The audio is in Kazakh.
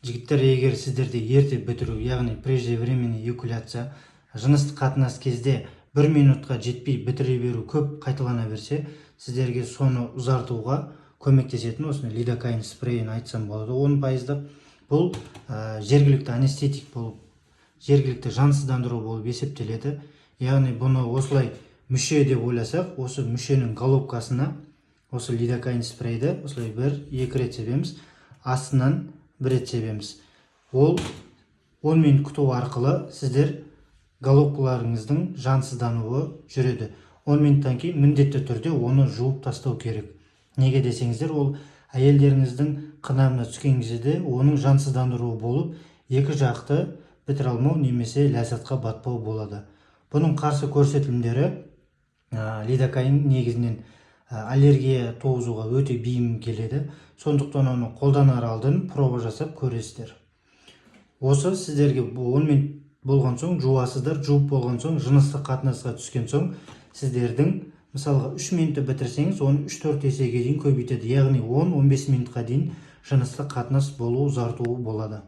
Жігіттер, егер сіздерде ерте бітіру, яғни преждевременный эякуляция, жыныстық қатынас кезде 1 минутқа жетпей бітіре беру көп қайталана берсе, сіздерге соны ұзартуға көмектесетін осыны лидокаин спрейін айтсам болады. 10%. Бұл жергілікті анестетик болып, жергілікті жансыздандыру болып есептеледі. Яғни бұны осылай мүше деп ойласақ, осы мүшенің головкасына осы лидокаин спрейді осылай 1-2 рет себеміз, астынан 1 рет себеміз. Ол 10 минут күту арқылы сіздер головкаларыңыздың жансыздануы жүреді. 10 минуттан кейін міндетті түрде оны жуып тастау керек. Неге десеңіздер, ол әйелдеріңіздің қынамына түскен кезде оның жансыздандыруы болып, екі жақты бітіре алмау немесе ләззатқа батпау болады. Бұның қарсы көрсетілімдері лидокаин негізінен аллергия туғызуға өте бейім келеді. Сондықтан оны қолданар алдын проба жасап көресіздер. Осы сіздерге 10 минут болған соң жуасыздар, жуып болған соң жыныстық қатынасқа түскен соң сіздердің мысалға 3 минутты бітірсеңіз, оны 3-4 есеге дейін көбейтеді. Яғни 10-15 минутқа дейін жыныстық қатынас болу ұзартуы болады.